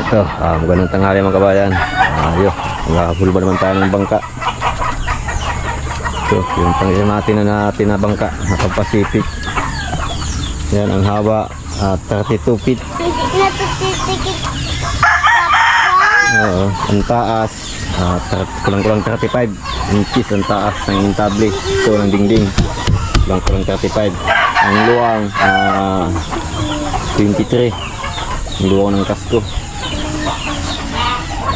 Ito, magandang tanghali mga kabayan. Ayun, nakahul ba naman tayo ng bangka. Ito, yung pangyayon natin na pinabangka, nakapasipik. Yan, ang haba, 32 feet. Oo, ang taas, kulang-kulang 35 inches ang taas ng intable. Ito, ng dingding. Kulang-kulang 35. Ang luwang, 23. Ang luwang ng kasko.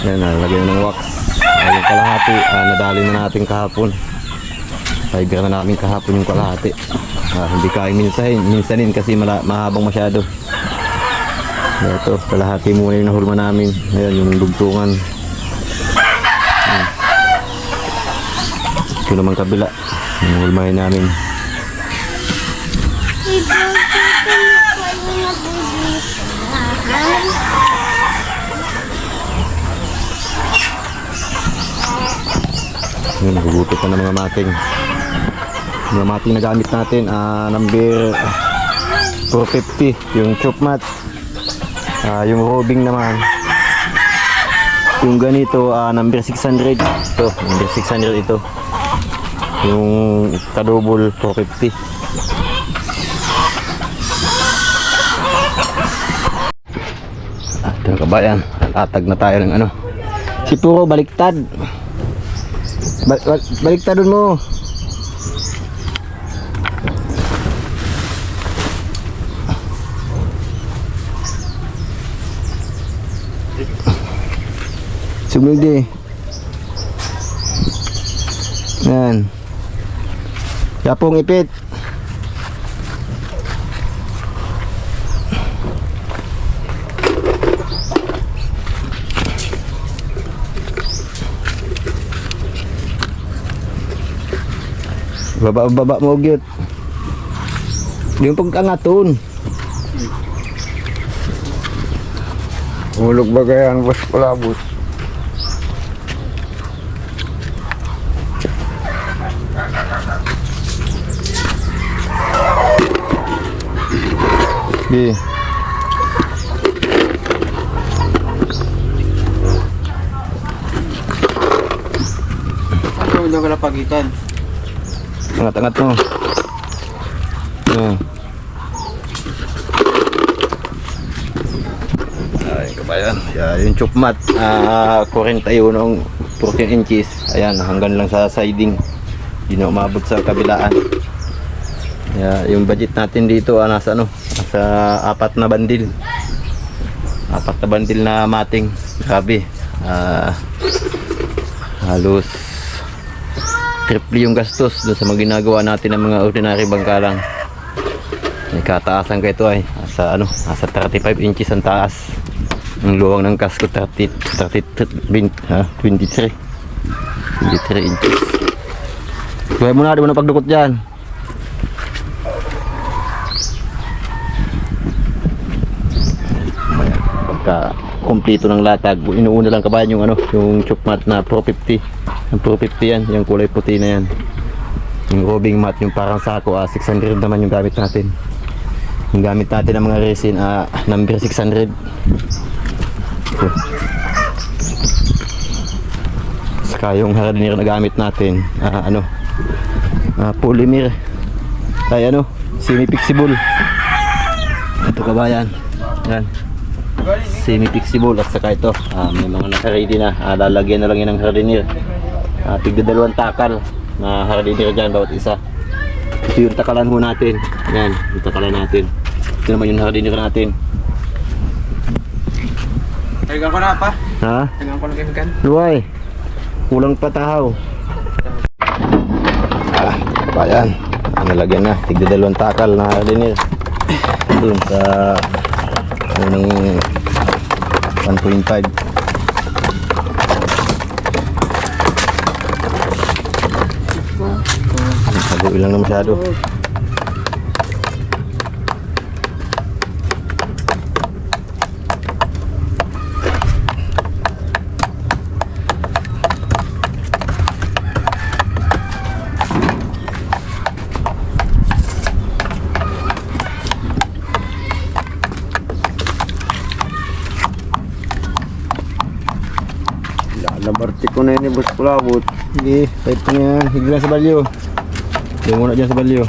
Yan, lagyan na ng wax. Yung kalahati, nadali na natin kahapon. Fiber na namin kahapon yung kalahati. Hindi kaya minsanin kasi mahabang masyado. Ito, kalahati muna yung nahulma namin. Ayan, yung dugtungan. Ito naman kabila, yung hulmahin namin. Yun, nagugutot pa ng mga mating. Mga mating na gamit natin, number 450 yung chop mat. Yung robing naman, yung ganito, number 600. Ito, number 600 ito. Yung kadouble 450. Ito kabayan, tatag na tayo ng ano. Si Puro baliktad. Baliktadon mo. Sumig di. Yan. Yapong ipit. Baba mo gyud. Yung pagkangaton. Mulog bagayan bos palabot. Di. Ano daw kalapagitan? Angat-angat mo. Ay, kabayan. Yung chop mat, 41 ng 14 inches. Ayan, hanggang lang sa siding. Hindi na umabot sa kabilaan. Yung budget natin dito, nasa nasa 4 na bandil. 4 na bandil na mating. Grabe. Halos triple yung gastos doon sa mga ginagawa natin ng mga ordinary bangkalang. May kataasan ko ito ay nasa 35 inches ang taas. Ang luwang ng kasko 23 inches. Kuha mo na, di mo na pagdukot dyan. Pagka kompleto ng latag, inuuna lang kabayan yung yung chop mat na 450. Yung 450 yan, yung kulay puti na yan. Yung robing mat, yung parang sako, 600 naman yung gamit natin. Yung gamit natin ng mga resin, number 600. Saka yung hardenir na gamit natin, polymer. Ay semi-flexible. Ito kabayan. Yan. Semi-flexible at saka ito, may mga naka-ready na. Lalagyan na lang yan ng hardenir. Tigda 2 takal na hardenir dyan bawat isa. Ito yung takalan ho natin. Yan, yung takalan natin. Ito naman yung hardenir natin. Tagang ko na pa. Ha? Tagang ko na kemikan. Luway. Kulang pa tahaw. Bayan. Nalagyan na. Tigda 2 takal na hardenir. Doon sa ng 1.5. Haluin lang na masyado. Nabarte ko na yun, boss kulabot. Sige, pahit ko na yan. Higil lang sa balyo. Higil muna dyan sa balyo.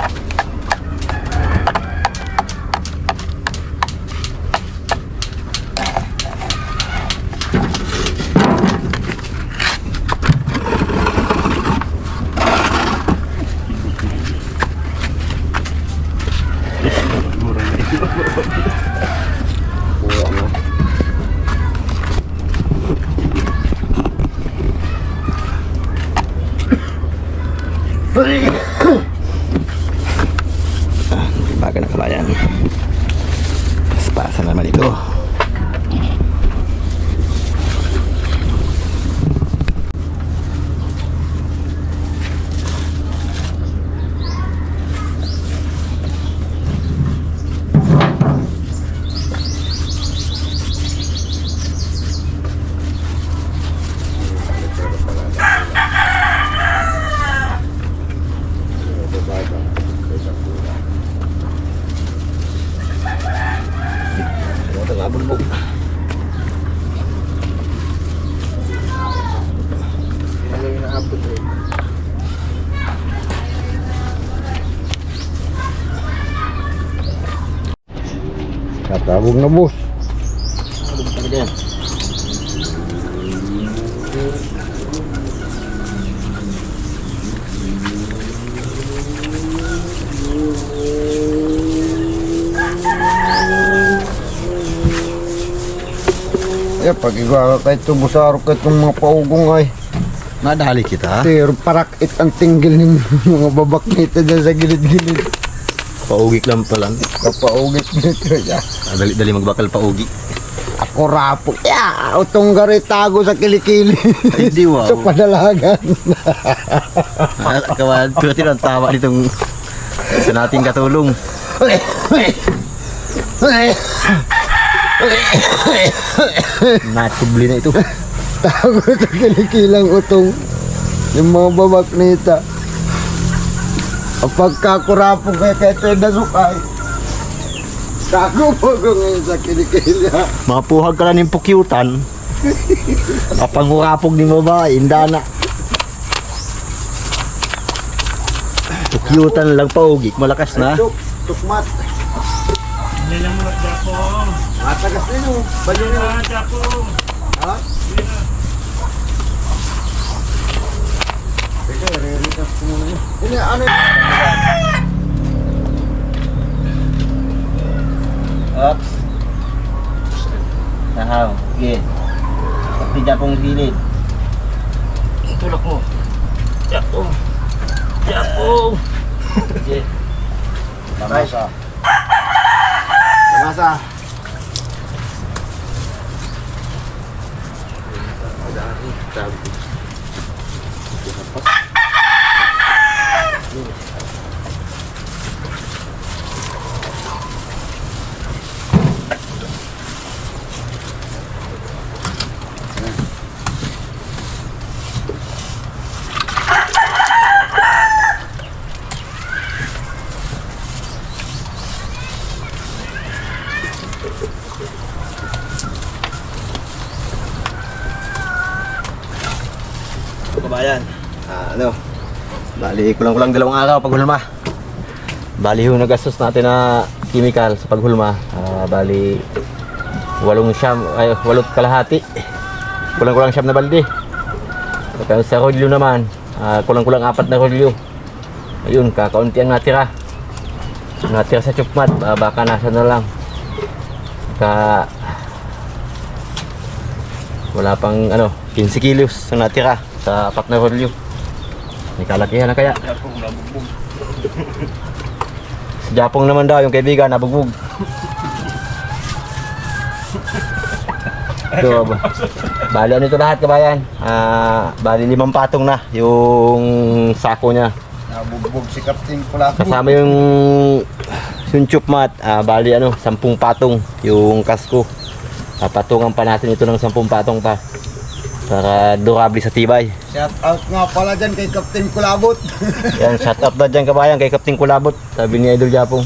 Baga na kabayan. Pasa naman ito. Bulbog. Ano yung naabot eh. Katabog na boss. Ano ba talaga yan? Ya, pag igawa kahit tubusaro kahit ng mga paugong ay. Nadali kita. Pero parakit ang tinggil ng mga babak nito dyan sa gilid-gilid. Paugik lang pala. Kapaugit nito ya. Dali magbakal paugi. Ako rapo. Ya, utong gari tago sa kilikili. Ay, di wow. Sa padalagan. Kawan, pwede ang tawa nitong sa nating katulong. Natubli na ito. Tago sa kilikilang utong yung mga babak nita. Ang pagkakurapong kaya ito yung nasukay. Tago po ko ngayon sa kilikila. Mga puhag ka lang ng pukyutan. Kapangurapog ni babae, inda na. Pukyutan lang paugik, malakas na. Tukmat. Nilang mo Japong. Matagas na yun. Balo na. Japong. Ha? Teka, re-recast ko muna yun. Ini, ano yun? Oops. Nahaw, sige. Pati Japong gilid. Tulak mo. Japong. Japong. Sige. Lamasa. Lamasa. Kabayan, bali kulang-kulang 2 araw paghulma. Bali yung nagastos natin na chemical sa paghulma, bali 8 kalahati. Kulang-kulang siyam na balde. Kaya sa rodyo naman, kulang-kulang 4 na rodyo. Ayun, kakaunti ang natira. Natira sa chupmat, baka nasa na lang. Wala pang 15 kilos ang natira sa 4 na rodyo. May kalakihan na kaya. Japong nabugbog. Si Japong naman daw, yung kaibigan, nabugbog. So, bali ano ito lahat kabayan? Bali 5 patong na yung sako niya. Nabugbog si Captain Kulabot. Kasama yung chupmat, bali 10 patong yung kasko. Patungan pa natin ito ng 10 patong pa para durable sa tibay. Shout out nga pala dyan kay Captain Kulabot. Yan, shout out na dyan kabayan kay Captain Kulabot, sabi ni Idol Japong.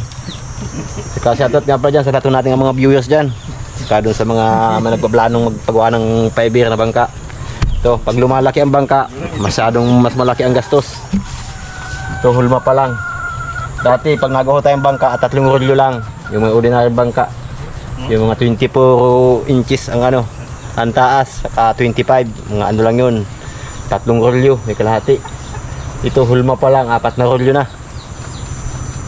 Saka shout out nga pala dyan sa lahat natin mga viewers dyan. Saka doon sa mga nagpaplanong magpagawa ng 5 year na bangka. Ito, pag lumalaki ang bangka, masyadong mas malaki ang gastos. Ito, hulma pa lang. Dati, pag nagawa tayong bangka, at 3 rolyo lang. Yung mga ordinary bangka. Yung mga 24 inches ang ano, ang taas, saka 25, mga ano lang yun. 3 rolyo, may kalahati. Ito, hulma pa lang, 4 na rolyo na.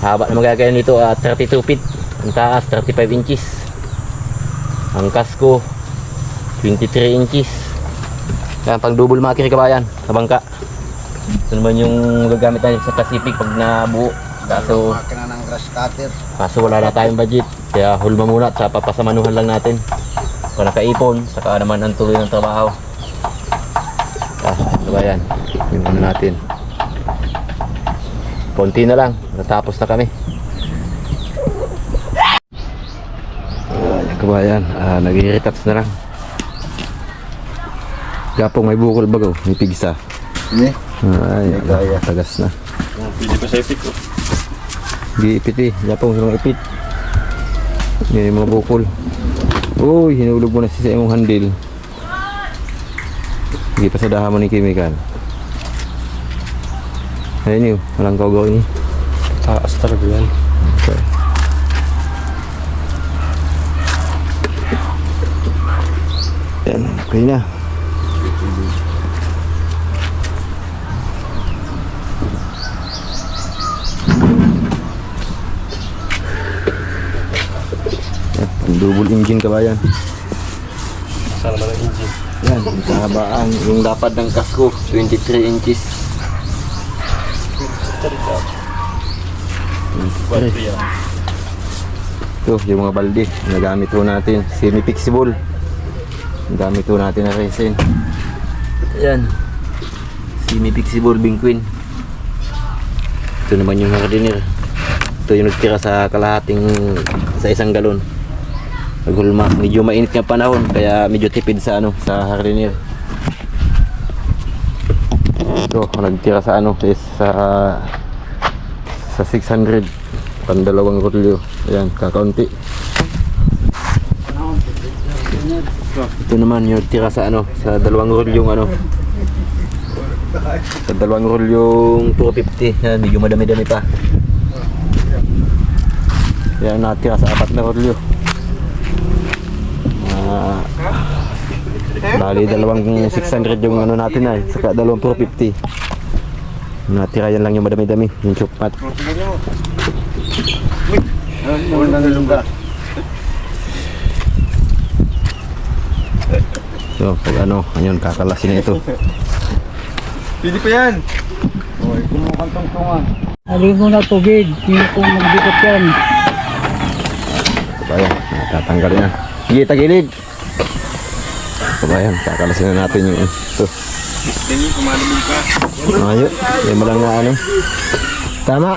Haba na magagaya nito, 32 feet. Ang taas, 35 inches. Ang kasko, 23 inches. Yan, pang double makina kabayan, sa bangka. Ito naman yung gagamit natin sa Pacific pag nabuo. Makina ng grass cutter. Kaso wala na tayong budget. Kaya hulma muna at sa papasamanuhan lang natin. Kung nakaipon, saka naman ang tuloy ng trabaho. Kabayan, yung ano natin. Konti na lang, natapos na kami. Kabayan, nag-retouch na lang. Gapong may bukol bago, may pigsa. Ini? Ay, tagas na. Pwede pa sa ipit ko. Giipit eh, gapong sulong ipit. Yan yung mga bukol. Uy, hinulog mo na sa imong handle. Hindi pa sa daha mo ni chemical. Ayun yun, walang gawin. Taas talaga yan. Okay. Yan, okay na. Yan, double engine kabayan. Sana naman ang engine. Yan, yung kahabaan, yung lapad ng kasko, 23 inches. Pwede yan. Ito, yung mga balde, nagamit po natin, semi-flexible. Nagamit po natin na resin. Ayan, semi-flexible bingkwin. Ito naman yung hardiner. Ito yung nagtira sa kalahating, sa 1 galon. Naghulma, medyo mainit nga panahon, kaya medyo tipid sa ano, sa hardiner. Ito, nagtira sa ano, sa 600, pandalawang rolyo. Ayan, kakaunti. Ito naman yung tira sa ano, sa 2 rolyong ano, sa 2 rolyong 250. Yan, medyo madami-dami pa. Yan, natira sa 4 na rolyo. Bali, 2 600 yung ano natin ay, saka 2 450. Natira yan lang yung madami-dami, yung chukpat. So, pag ano, ayun, kakalasin na ito. Pwede pa yan. Oy, kumukang tungtungan. Alin mo na tubig, hindi ko magdikot yan. Kabayan, tatanggalin na. Sige, tagilid. Kabayan, kakalasin na natin yung ito. Tingin, kumalabog ka. Ayun, yan mo lang na ano. Tama.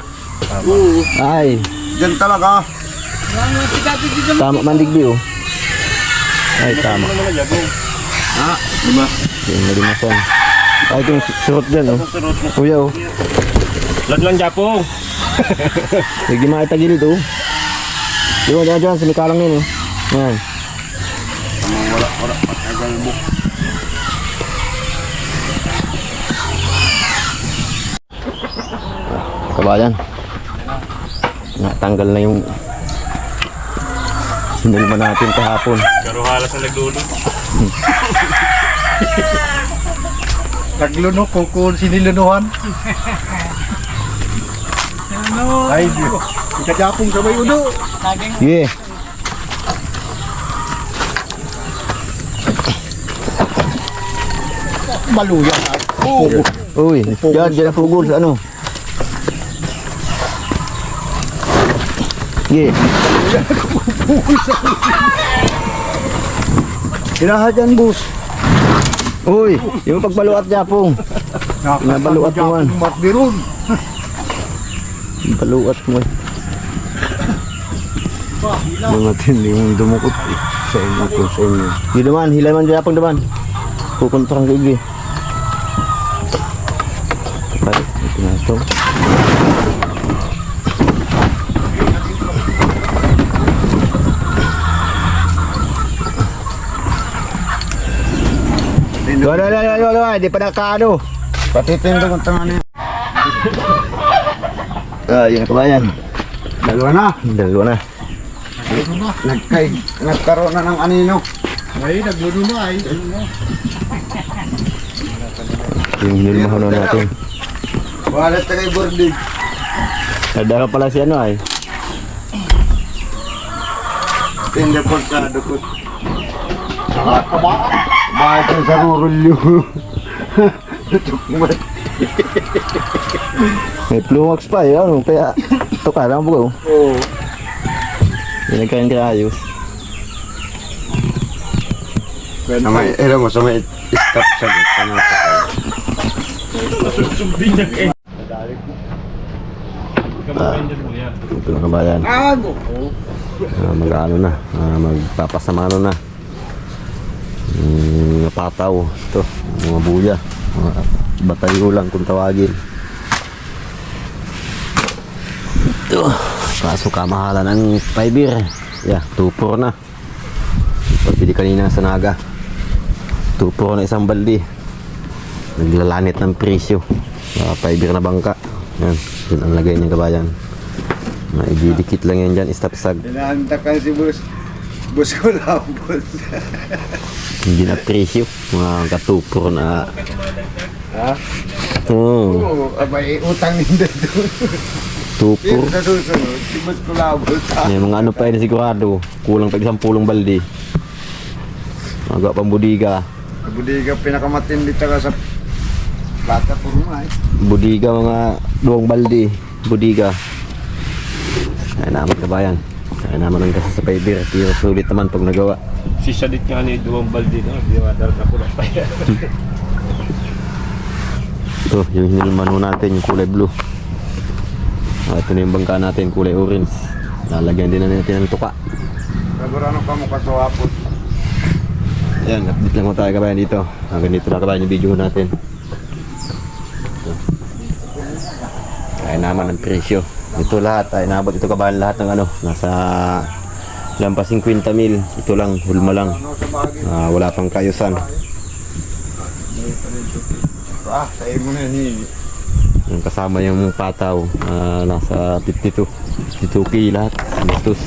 Ay, Diyan talaga. tama man digdi oh. Ay, tama. Ano na jabong? Lima. Yung malimasan. Ay, itong surot dyan oh. Surot mo. Kuya oh. Laglan japong. Hindi makitagilid oh. Yung dyan, sinikalang yun oh. Yan. Wala. Patagal mo. Kabayan. Natanggal na yung sinilma natin kahapon. Pero halas na naglulog. Nagluno kung sinilunuhan. Ay, ikajapong sabay ulo. Yeah. Maluya. Uy, dyan ang pugol sa ano. Yeah. Kinahat yan, boss. Uy, yung pagbaluat niya pong. Nabaluat mo man. Matbiron. Baluat mo eh. Matindi yung dumukot eh. Sa inyo ko, sa inyo. Di naman, hilay man dyan pong naman. Pupunta kang kaigi. Balik, ito na ito. Wala, di pa nakaano. Patitindog ang tangan niya. Yun kabayan. Dalawa na. Dalawa na. Nagkaroon na ng anino. Yung hinulmahan na natin. Walat na kay Bordig. Nadara pala si ano ay. Tindi po sa dukot. Bakit ang sarurulyo? Tukmat. May plumax pa eh. Ano? Kaya ito ka lang po. Oo. Hindi nagkain ka ayos. Sa may, alam mo, sa may stop sa gitna na sa Sumbing na kayo. Kamakain dyan mo yan. Ito na kabayan. Mag-ano na. Magpapasamano na. Mga pataw. Ito. Mga buya. Mga batayo lang kung tawagin. Ito. Kaso kamahalan ng fiber. Yeah, 2-4 na. Pagpili kanina sa Naga. 2-4 na isang baldi. Naglalanit ng presyo. Fiber na bangka. Yan. Yun ang lagay niya kabayan. Maididikit lang yan dyan. Istapsag. Inaantakan si boss. Boss ko labot. Hindi na presyo. Mga katupor na. Ha? Oo. Oo, abay, utang ninda doon. Tupor. Sa susunod, si boss ko labot. May mga ano pa yun sigurado. Kulang pa isang pulong baldi. Mga pambudiga. Budiga pinakamatindi talaga sa bata po nga eh. Budiga mga 2 baldi. Budiga. Kaya naman kabayan. Kaya naman ang kasi sa fiber. Pero sulit naman pag nagawa. Si Sadit nga ni Duwang Baldi na. Di ba? Darat ako lang pa yan. Ito, yung hinilmano natin, yung kulay blue. Ito na yung bangka natin, kulay orange. Lalagyan din na natin ng tuka. Nagurano ka mo kasawapot. Yan, update lang mo tayo kabayan dito. Hanggang dito na kabayan yung video natin. Ito. Kaya naman ang presyo. Ito lahat, ay nabot ito kabayan lahat ng ano. Nasa lampas 50 mil. Ito lang, hulma lang. Wala pang kayusan. Tayo mo na yun. Yung kasama yung pataw, nasa 52 52K lahat. Bastos.